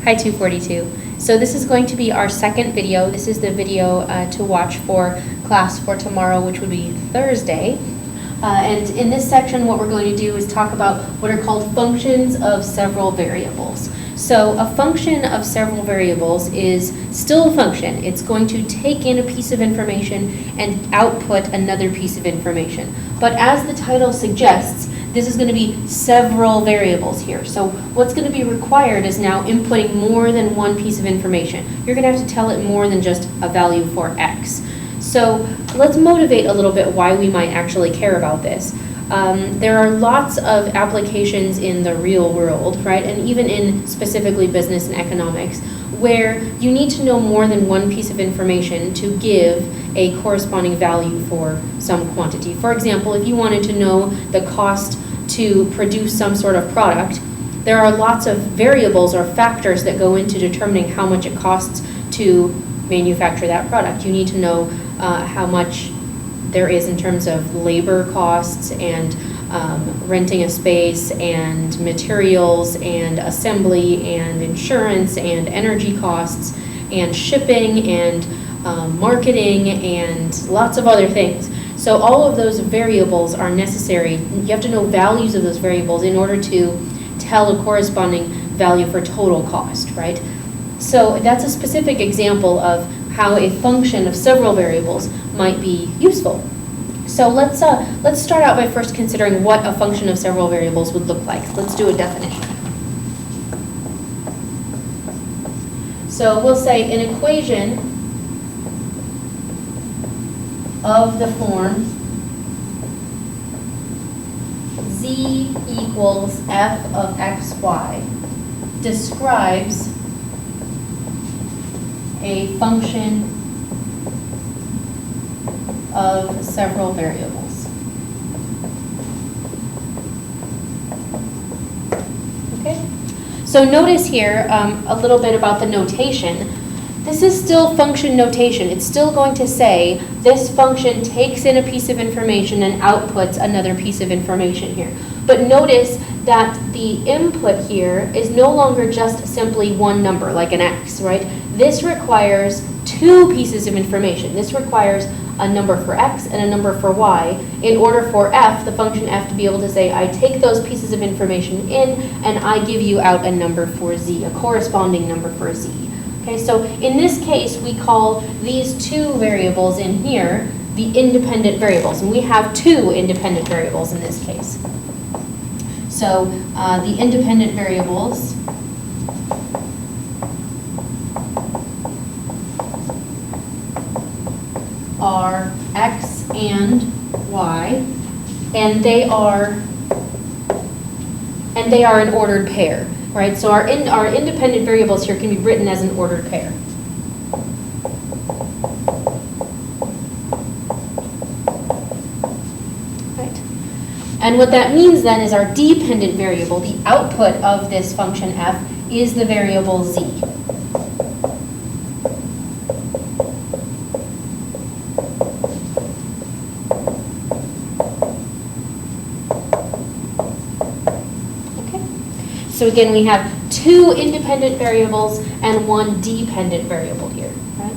Hi 242. So this is going to be our second video. This is the video to watch for class for tomorrow, which would be Thursday. And in this section, what we're going to do is talk about what are called functions of several variables. So a function of several variables is still a function. It's going to take in a piece of information and output another piece of information. But as the title suggests, this is going to be several variables here. So what's going to be required is now inputting more than one piece of information. You're going to have to tell it more than just a value for x. So let's motivate a little bit why we might actually care about this. There are lots of applications in the real world, right, and even in specifically business and economics, where you need to know more than one piece of information to give a corresponding value for some quantity. For example, if you wanted to know the cost to produce some sort of product, there are lots of variables or factors that go into determining how much it costs to manufacture that product. You need to know how much there is in terms of labor costs and renting a space and materials and assembly and insurance and energy costs and shipping and marketing and lots of other things. So all of those variables are necessary. You have to know values of those variables in order to tell a corresponding value for total cost, right? So that's a specific example of how a function of several variables might be useful. So let's start out by first considering what a function of several variables would look like. Let's do a definition. So we'll say an equation of the form z equals f of xy describes a function of several variables. Okay? So notice here a little bit about the notation. This is still function notation. It's still going to say this function takes in a piece of information and outputs another piece of information here. But notice that the input here is no longer just simply one number, like an x, right? This requires two pieces of information. This requires a number for x and a number for y in order for f, the function f, to be able to say, I take those pieces of information in and I give you out a number for z, a corresponding number for z. Okay, so in this case, we call these two variables in here the independent variables, and we have two independent variables in this case. So the independent variables are x and y, and they are an ordered pair, right? So our independent variables here can be written as an ordered pair. Right. And what that means then is our dependent variable, the output of this function f, is the variable z. So again, we have two independent variables and one dependent variable here, right?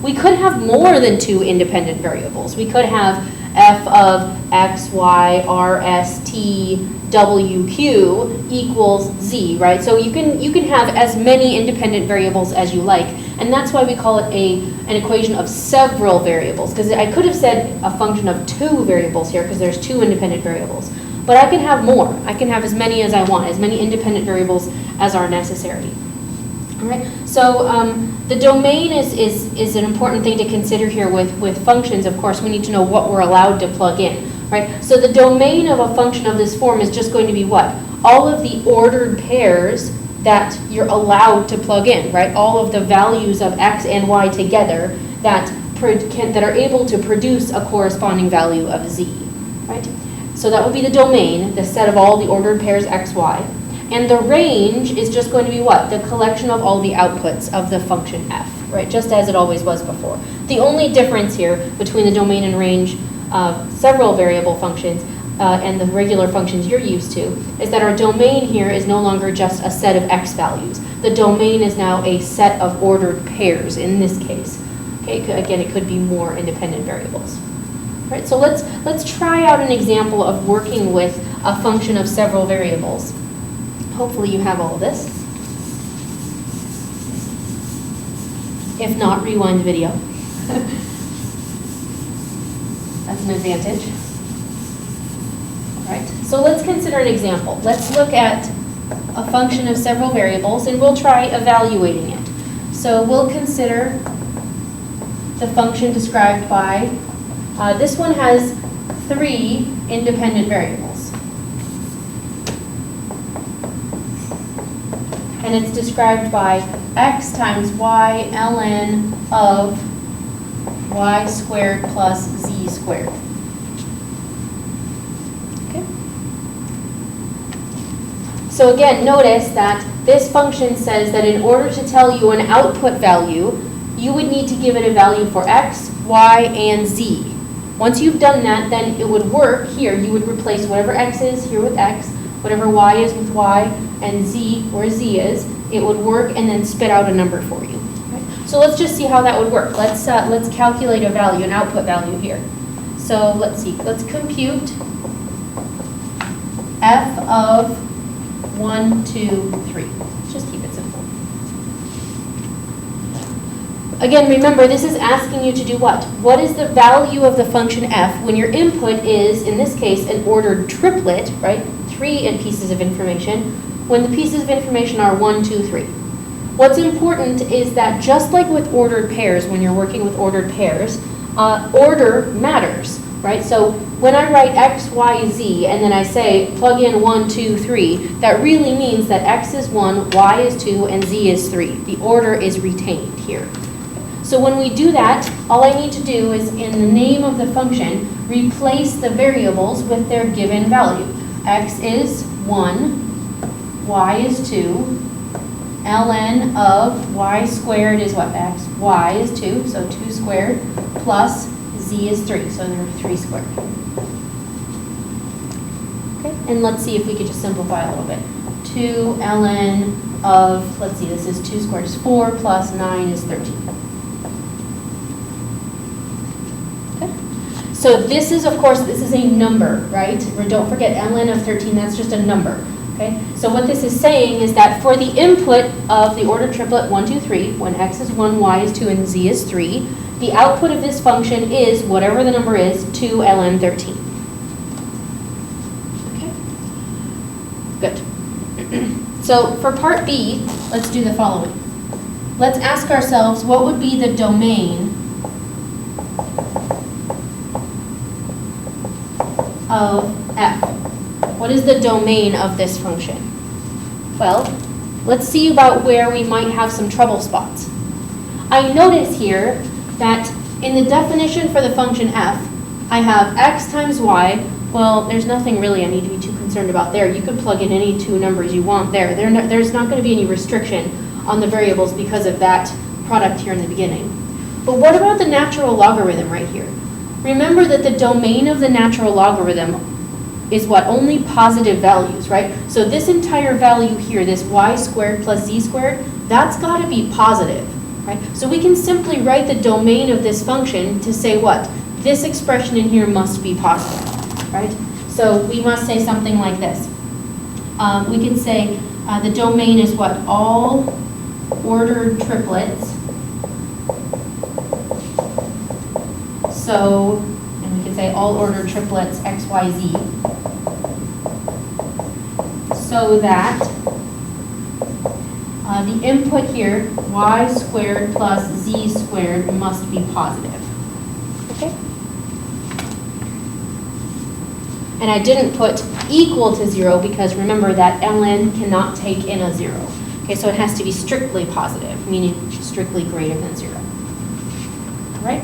We could have more than two independent variables. We could have f of x, y, r, s, t, w, q equals z, right? So you can have as many independent variables as you like, and that's why we call it an equation of several variables, because I could have said a function of two variables here because there's two independent variables. But I can have more. I can have as many as I want, as many independent variables as are necessary. All right. So the domain is an important thing to consider here with functions. Of course, we need to know what we're allowed to plug in, right? So the domain of a function of this form is just going to be what? All of the ordered pairs that you're allowed to plug in, right? All of the values of x and y together that are able to produce a corresponding value of z, right? So that would be the domain, the set of all the ordered pairs x, y. And the range is just going to be what? The collection of all the outputs of the function f, right? Just as it always was before. The only difference here between the domain and range of several variable functions and the regular functions you're used to, is that our domain here is no longer just a set of x values. The domain is now a set of ordered pairs in this case. Okay, again, it could be more independent variables. All right, so let's try out an example of working with a function of several variables. Hopefully you have all of this. If not, rewind the video. That's an advantage. All right, so let's consider an example. Let's look at a function of several variables, and we'll try evaluating it. So we'll consider the function described by, this one has 3 independent variables. And it's described by x times y ln of y squared plus z squared. Okay. So again, notice that this function says that in order to tell you an output value, you would need to give it a value for x, y, and z. Once you've done that, then it would work here. You would replace whatever x is here with x, whatever y is with y, and z where z is. It would work and then spit out a number for you. Okay? So let's just see how that would work. Let's calculate a value, an output value here. So let's see. Let's compute f of 1, 2, 3. Let's just keep it simple. Again, remember, this is asking you to do what? What is the value of the function f when your input is, in this case, an ordered triplet, right? 3 pieces of information, when the pieces of information are 1, 2, 3. What's important is that just like with ordered pairs, when you're working with ordered pairs, order matters, right? So when I write x, y, z, and then I say plug in 1, 2, 3, that really means that x is 1, y is 2, and z is 3. The order is retained here. So when we do that, all I need to do is, in the name of the function, replace the variables with their given value. X is 1, y is 2, ln of y squared is what? X, y is 2, so 2 squared, plus z is 3, so they're 3 squared. Okay, and let's see if we could just simplify a little bit. 2 ln of, let's see, this is 2 squared is 4, plus 9 is 13. So this is, of course, this is a number, right? Don't forget, ln of 13, that's just a number, okay? So what this is saying is that for the input of the ordered triplet 1, 2, 3, when x is 1, y is 2, and z is 3, the output of this function is, whatever the number is, 2 ln 13. Okay? Good. So for part B, let's do the following. Let's ask ourselves, what would be the domain of f? What is the domain of this function? Well, let's see about where we might have some trouble spots. I notice here that in the definition for the function f, I have x times y. Well, there's nothing really I need to be too concerned about there. You can plug in any 2 numbers you want there. There's not going to be any restriction on the variables because of that product here in the beginning. But what about the natural logarithm right here? Remember that the domain of the natural logarithm is what? Only positive values, right? So this entire value here, this y squared plus z squared, that's got to be positive, right? So we can simply write the domain of this function to say what? This expression in here must be positive, right? So we must say something like this. We can say the domain is what? All ordered triplets. So, and we can say all ordered triplets x, y, z, so that the input here, y squared plus z squared, must be positive. Okay? And I didn't put equal to 0 because remember that ln cannot take in a 0. Okay, so it has to be strictly positive, meaning strictly greater than 0. All right?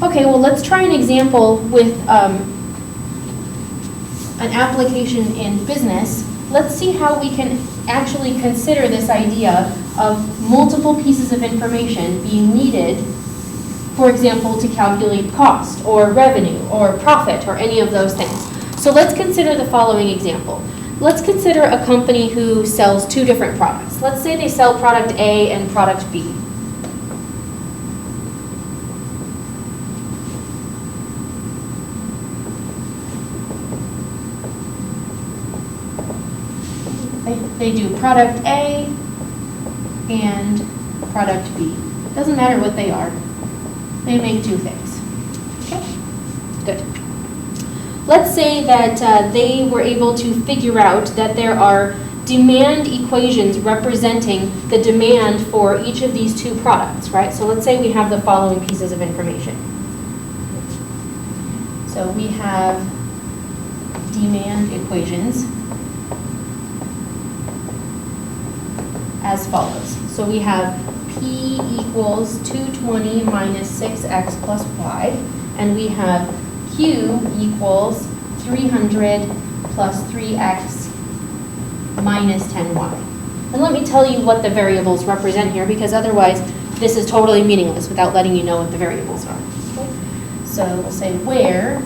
Okay, well, let's try an example with an application in business. Let's see how we can actually consider this idea of multiple pieces of information being needed for example, to calculate cost or revenue or profit or any of those things. So let's consider the following example. Let's consider a company who sells two different products. Let's say they sell product A and product B. They do product A and product B. Doesn't matter what they are. They make two things. Okay, good. Let's say that they were able to figure out that there are demand equations representing the demand for each of these two products, right? So let's say we have the following pieces of information. So we have demand equations as follows. So we have P equals 220 minus 6x plus y, and we have Q equals 300 plus 3x minus 10y. And let me tell you what the variables represent here, because otherwise this is totally meaningless without letting you know what the variables are. Okay? So we'll say where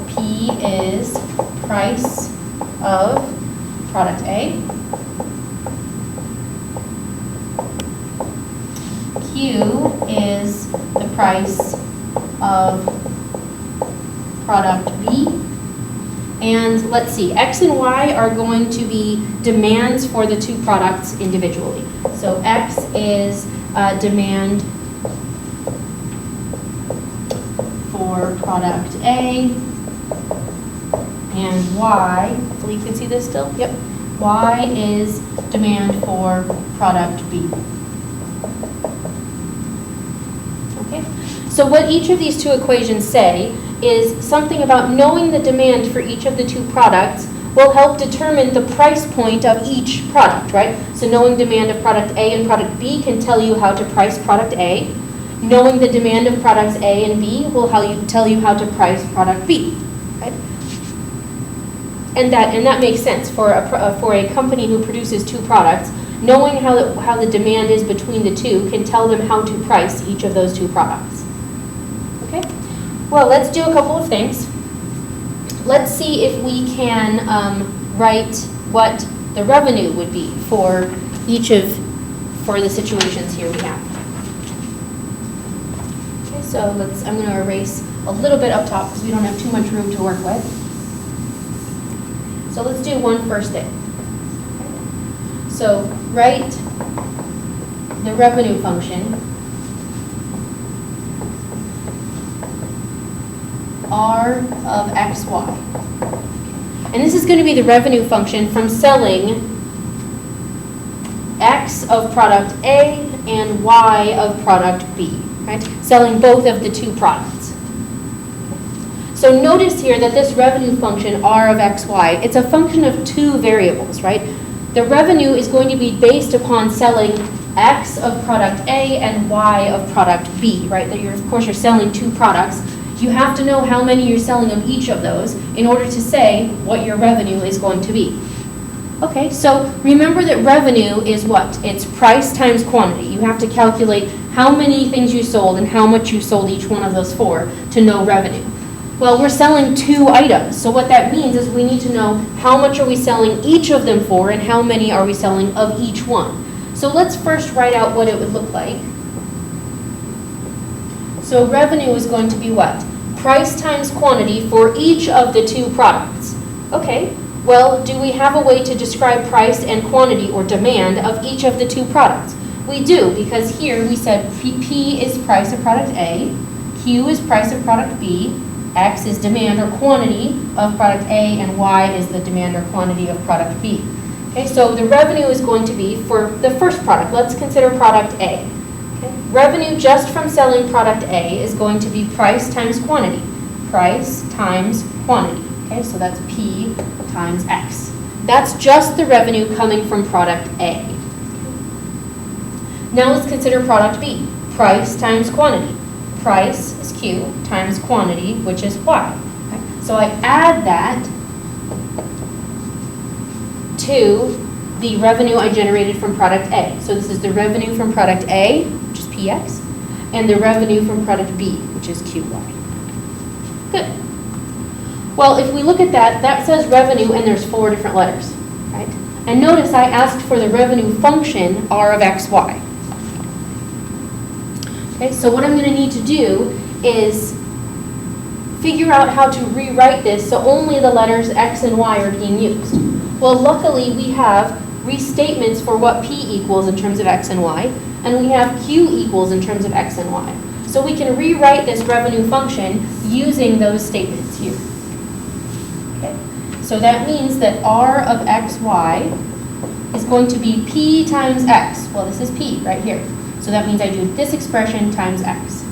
P is price of product A, Q is the price of product B, and let's see, X and Y are going to be demands for the two products individually. So X is demand for product A, and Y, hopefully you can see this still, yep, Y is demand for product B. Okay, so what each of these two equations say is something about knowing the demand for each of the two products will help determine the price point of each product, right? So knowing demand of product A and product B can tell you how to price product A. Knowing the demand of products A and B will tell you how to price product B, right? And that makes sense for a company who produces two products. Knowing how the demand is between the two can tell them how to price each of those two products. Okay? Well, let's do a couple of things. Let's see if we can write what the revenue would be for the situations here we have. Okay, so I'm going to erase a little bit up top because we don't have too much room to work with. So let's do one first thing. So write the revenue function R of xy. And this is going to be the revenue function from selling X of product A and Y of product B, right? Selling both of the two products. So notice here that this revenue function R of xy, it's a function of two variables, right? The revenue is going to be based upon selling X of product A and Y of product B, right? That of course you're selling two products. You have to know how many you're selling of each of those in order to say what your revenue is going to be. Okay, so remember that revenue is what? It's price times quantity. You have to calculate how many things you sold and how much you sold each one of those for to know revenue. Well, we're selling two items, so what that means is we need to know how much are we selling each of them for and how many are we selling of each one. So let's first write out what it would look like. So revenue is going to be what? Price times quantity for each of the two products. Okay, well, do we have a way to describe price and quantity or demand of each of the two products? We do, because here we said P is price of product A, Q is price of product B, X is demand or quantity of product A, and Y is the demand or quantity of product B. Okay, so the revenue is going to be for the first product. Let's consider product A. Okay. Revenue just from selling product A is going to be price times quantity. Price times quantity. Okay, so that's P times X. That's just the revenue coming from product A. Now let's consider product B. Price times quantity. Price is Q times quantity, which is Y. Okay? So I add that to the revenue I generated from product A. So this is the revenue from product A, which is PX, and the revenue from product B, which is QY. Good. Well, if we look at that, that says revenue and there's 4 different letters, right? And notice I asked for the revenue function R of XY. Okay, so what I'm going to need to do is figure out how to rewrite this so only the letters X and Y are being used. Well, luckily we have restatements for what P equals in terms of X and Y, and we have Q equals in terms of X and Y. So we can rewrite this revenue function using those statements here. Okay. So that means that R of XY is going to be P times X. Well, this is P right here. So that means I do this expression times X.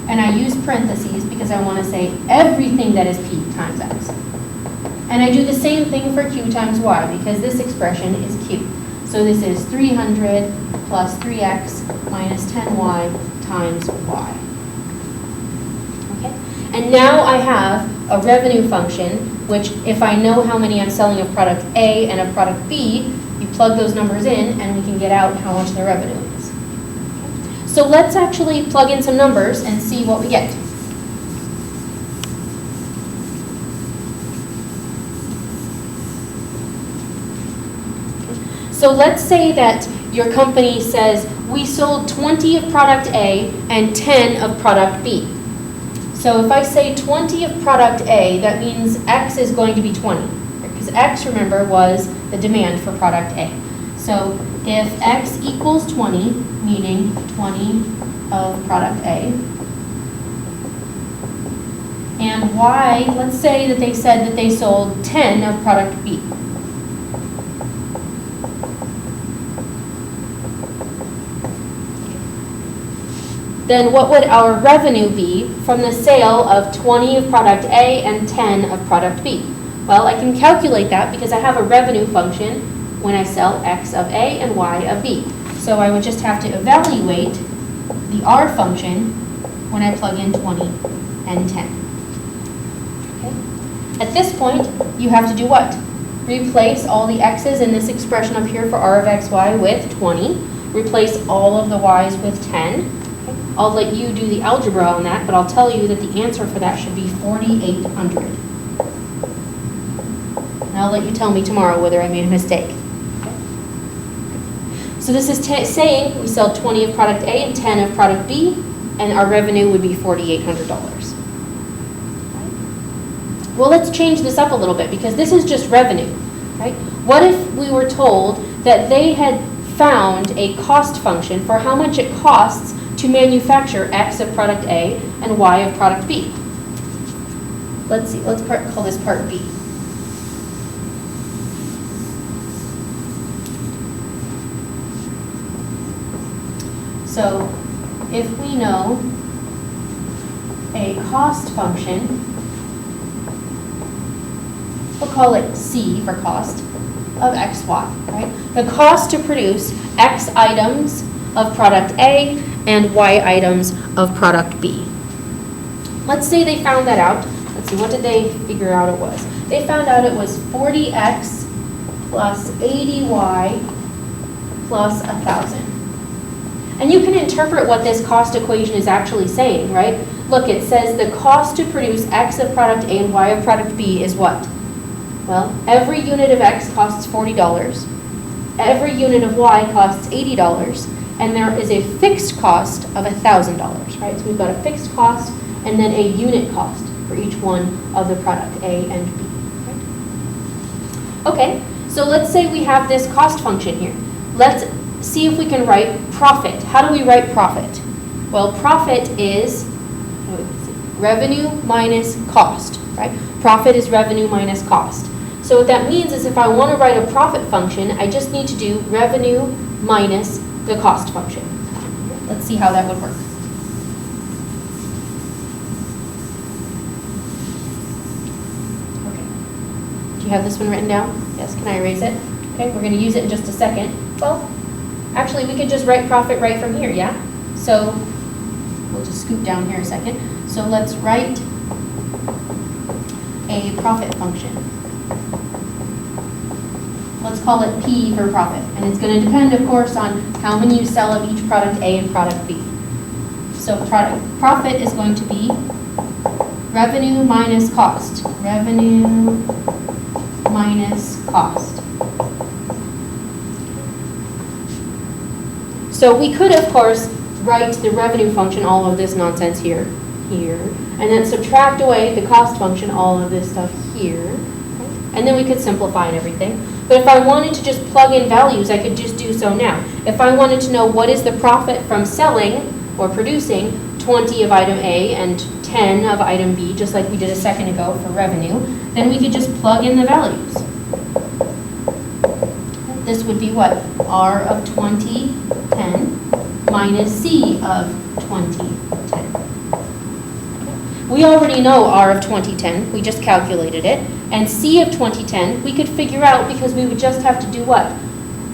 And I use parentheses because I want to say everything that is P times X. And I do the same thing for Q times Y because this expression is Q. So this is 300 plus 3X minus 10Y times Y. Okay? And now I have a revenue function, which if I know how many I'm selling of product A and of product B, you plug those numbers in and we can get out how much the revenue is. Okay? So let's actually plug in some numbers and see what we get. So let's say that your company says, we sold 20 of product A and 10 of product B. So if I say 20 of product A, that means X is going to be 20. Because X, remember, was the demand for product A. So if X equals 20, meaning 20 of product A, and Y, let's say that they said that they sold 10 of product B. Then what would our revenue be from the sale of 20 of product A and 10 of product B? Well, I can calculate that because I have a revenue function when I sell X of A and Y of B. So I would just have to evaluate the R function when I plug in 20 and 10. Okay. At this point, you have to do what? Replace all the X's in this expression up here for R of XY with 20. Replace all of the Y's with 10. I'll let you do the algebra on that, but I'll tell you that the answer for that should be 4,800. And I'll let you tell me tomorrow whether I made a mistake. Okay. So this is saying we sell 20 of product A and 10 of product B, and our revenue would be $4,800. Right. Well, let's change this up a little bit because this is just revenue. Right? What if we were told that they had found a cost function for how much it costs to manufacture X of product A and Y of product B? Let's see, let's call this part B. So if we know a cost function, we'll call it C for cost, of XY, right? The cost to produce X items of product A and Y items of product B. Let's say they found that out. Let's see, what did they figure out it was? They found out it was 40X plus 80Y plus 1,000. And you can interpret what this cost equation is actually saying, right? Look, it says the cost to produce X of product A and Y of product B is what? Well, every unit of X costs $40. Every unit of Y costs $80. And there is a fixed cost of $1,000, right? So we've got a fixed cost and then a unit cost for each one of the product A and B. Right? Okay, so let's say we have this cost function here. Let's see if we can write profit. How do we write profit? Well, profit is revenue minus cost, right? Profit is revenue minus cost. So what that means is if I want to write a profit function, I just need to do revenue minus the cost function. Let's see how that would work. Okay. Do you have this one written down? Yes, can I erase it? Okay, we're going to use it in just a second. Well, actually we could just write profit right from here, yeah? So we'll just scoot down here a second. So let's write a profit function. Let's call it P for profit. And it's going to depend, of course, on how many you sell of each product A and product B. So profit is going to be revenue minus cost. Revenue minus cost. So we could, of course, write the revenue function, all of this nonsense here, and then subtract away the cost function, all of this stuff here, and then we could simplify and everything. But if I wanted to just plug in values, I could just do so now. If I wanted to know what is the profit from selling or producing 20 of item A and 10 of item B, just like we did a second ago for revenue, then we could just plug in the values. This would be what? R of 2010 minus C of 2010. We already know R of 2010, we just calculated it, and C of 2010 we could figure out because we would just have to do what?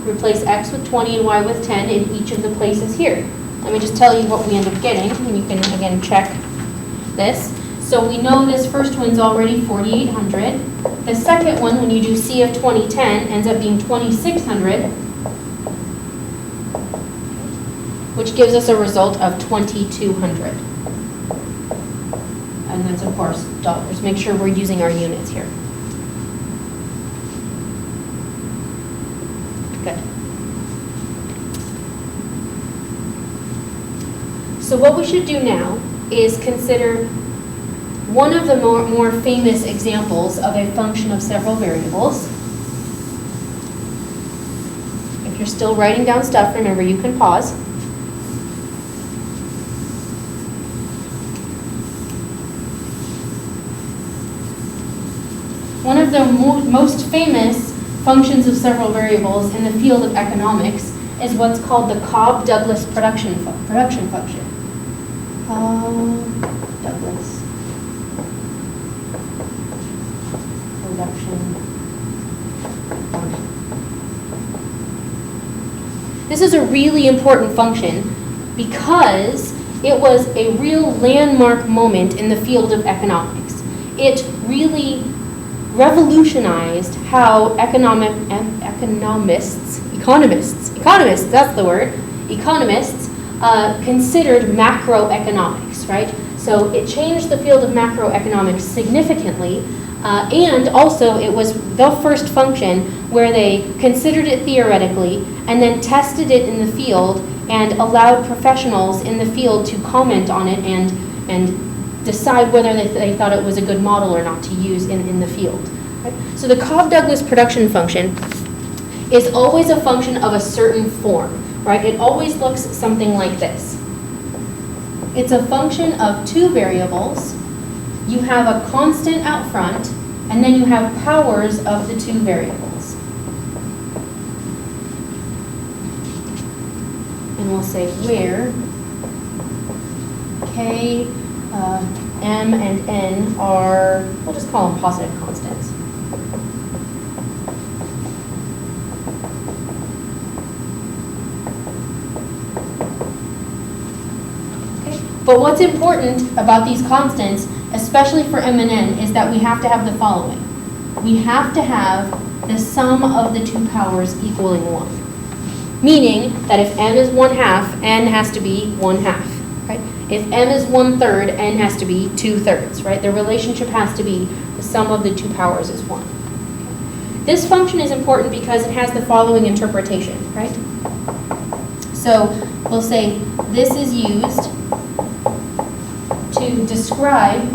Replace X with 20 and Y with 10 in each of the places here. Let me just tell you what we end up getting, and you can again check this. So we know this first one's already 4,800. The second one, when you do C of 2010, ends up being 2,600, which gives us a result of 2,200. And that's, of course, dollars. Make sure we're using our units here. Good. So what we should do now is consider one of the more famous examples of a function of several variables. If you're still writing down stuff, remember you can pause. One of the most famous functions of several variables in the field of economics is what's called the Cobb-Douglas production function. Cobb-Douglas production function. This is a really important function because it was a real landmark moment in the field of economics. It really revolutionized how economists, that's the word, economists considered macroeconomics, right? So it changed the field of macroeconomics significantly, and also it was the first function where they considered it theoretically and then tested it in the field and allowed professionals in the field to comment on it and decide whether they thought it was a good model or not to use in the field. Right? So the Cobb-Douglas production function is always a function of a certain form, right? It always looks something like this. It's a function of two variables. You have a constant out front, and then you have powers of the two variables. And we'll say where K, M, and N are, we'll just call them positive constants. Okay. But what's important about these constants, especially for M and N, is that we have to have the following. We have to have the sum of the two powers equaling 1. Meaning that if M is 1/2, N has to be 1/2. Right? If M is 1/3, N has to be 2/3, right? The relationship has to be the sum of the two powers is 1. This function is important because it has the following interpretation, right? So we'll say this is used to describe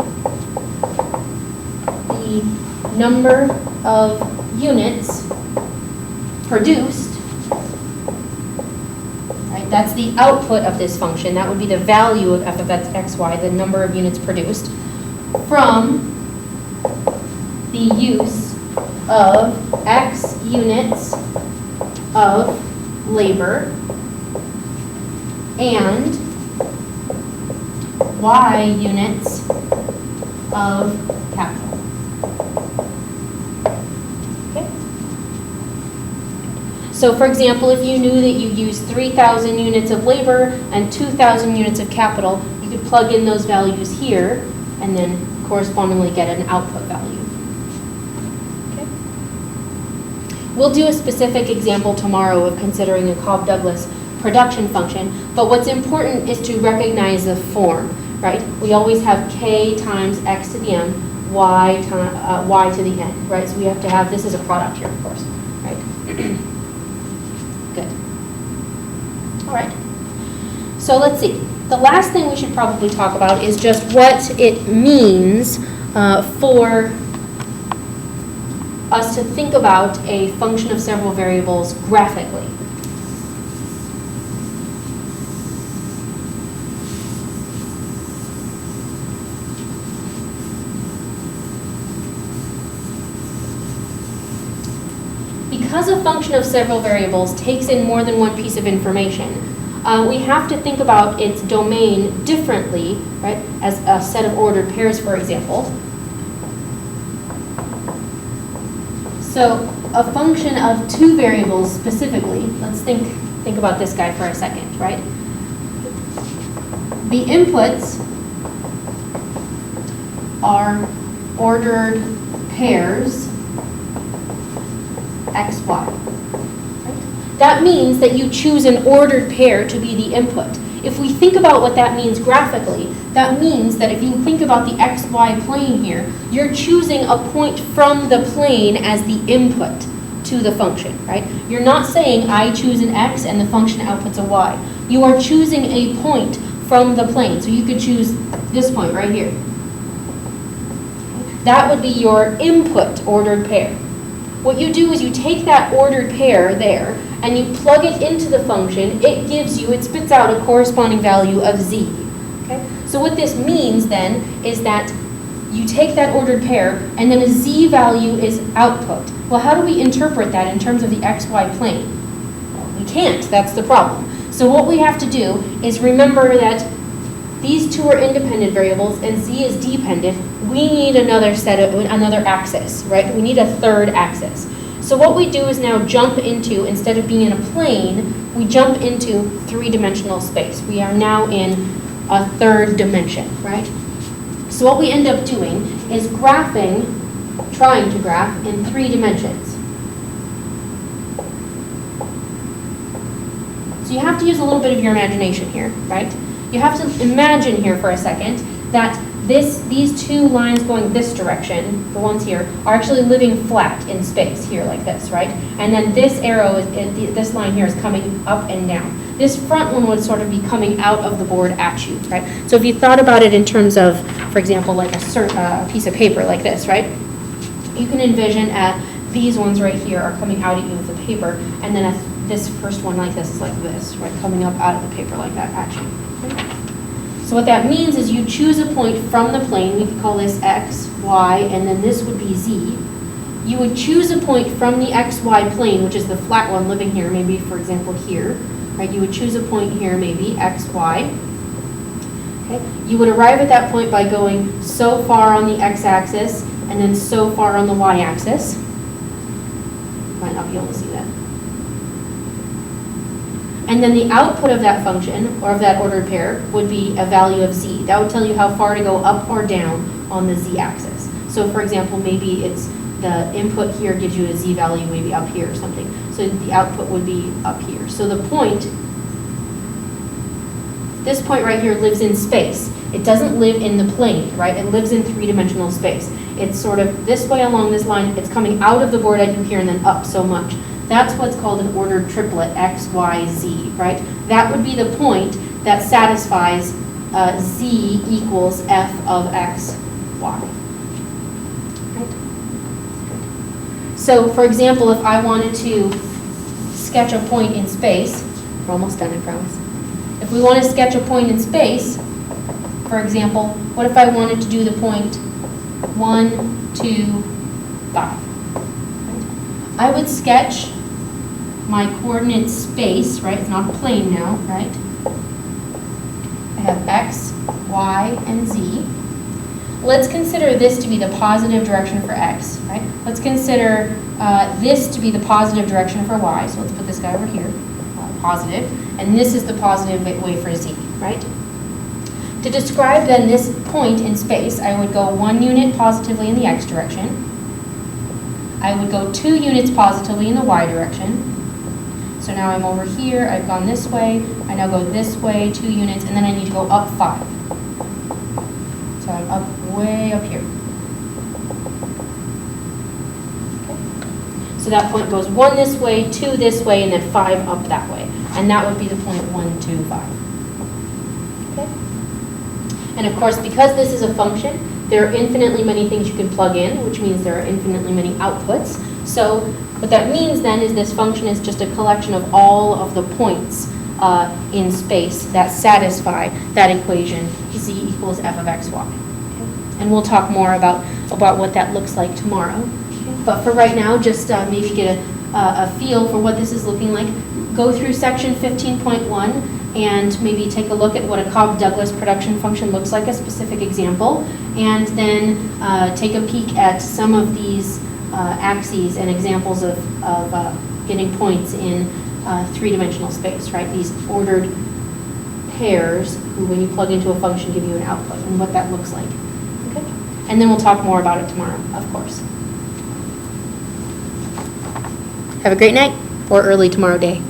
the number of units produced. That's the output of this function. That would be the value of f of x, y, the number of units produced, from the use of x units of labor and y units of capital. So for example, if you knew that you used 3,000 units of labor and 2,000 units of capital, you could plug in those values here and then correspondingly get an output value. Okay. We'll do a specific example tomorrow of considering a Cobb-Douglas production function, but what's important is to recognize the form, right? We always have k times x to the m, y to the n, right? So we have to have, this is a product here, of course, right? Good. All right. So let's see. The last thing we should probably talk about is just what it means for us to think about a function of several variables graphically. Because a function of several variables takes in more than one piece of information, we have to think about its domain differently, right, as a set of ordered pairs, for example. So a function of two variables specifically, let's think about this guy for a second, right? The inputs are ordered pairs x, y. Right? That means that you choose an ordered pair to be the input. If we think about what that means graphically, that means that if you think about the xy plane here, you're choosing a point from the plane as the input to the function, right? You're not saying I choose an x and the function outputs a y. You are choosing a point from the plane. So you could choose this point right here. That would be your input ordered pair. What you do is you take that ordered pair there and you plug it into the function. It gives you, it spits out a corresponding value of z. Okay? So what this means then is that you take that ordered pair and then a z value is output. Well, how do we interpret that in terms of the xy plane? Well, we can't. That's the problem. So what we have to do is remember that these two are independent variables and z is dependent. We need another axis, right? We need a third axis. So what we do is now jump into, instead of being in a plane, we jump into three-dimensional space. We are now in a third dimension, right? So what we end up doing is trying to graph in 3 dimensions. So you have to use a little bit of your imagination here, right? You have to imagine here for a second that these two lines going this direction, the ones here, are actually living flat in space here like this, right? And then this arrow, this line here is coming up and down. This front one would sort of be coming out of the board at you, right? So if you thought about it in terms of, for example, like a piece of paper like this, right? You can envision these ones right here are coming out at you with the paper, and then this first one like this is like this, right? Coming up out of the paper like that at you. So what that means is you choose a point from the plane. We could call this x, y, and then this would be z. You would choose a point from the xy plane, which is the flat one living here, maybe, for example, here. Right? You would choose a point here, maybe, x, y. Okay? You would arrive at that point by going so far on the x-axis and then so far on the y-axis. Might not be able to see that. And then the output of that function, or of that ordered pair, would be a value of z. That would tell you how far to go up or down on the z-axis. So for example, maybe it's the input here gives you a z value maybe up here or something. So the output would be up here. So the point, this point right here lives in space. It doesn't live in the plane, right? It lives in three-dimensional space. It's sort of this way along this line. It's coming out of the board at you here and then up so much. That's what's called an ordered triplet, x, y, z, right? That would be the point that satisfies z equals f of x, y. Right? So, for example, if I wanted to sketch a point in space, we're almost done, I promise. If we want to sketch a point in space, for example, what if I wanted to do the point 1, 2, 5? I would sketch my coordinate space, right? It's not a plane now, right? I have x, y, and z. Let's consider this to be the positive direction for x, right? Let's consider this to be the positive direction for y. So let's put this guy over here, positive. And this is the positive way for z, right? To describe then this point in space, I would go 1 unit positively in the x direction. I would go 2 units positively in the y direction. So now I'm over here, I've gone this way, I now go this way, 2 units, and then I need to go up 5. So I'm up way up here. Okay. So that point goes 1 this way, 2 this way, and then 5 up that way. And that would be the point 1, 2, 5. Okay. And of course, because this is a function, there are infinitely many things you can plug in, which means there are infinitely many outputs. So what that means then is this function is just a collection of all of the points in space that satisfy that equation, z equals f of x, y. Okay? And we'll talk more about what that looks like tomorrow. Okay? But for right now, just maybe get a feel for what this is looking like. Go through section 15.1 and maybe take a look at what a Cobb-Douglas production function looks like, a specific example, and then take a peek at some of these axes and examples of getting points in 3-dimensional space, right? These ordered pairs who, when you plug into a function, give you an output, and what that looks like. Okay? And then we'll talk more about it tomorrow, of course. Have a great night, or early tomorrow day.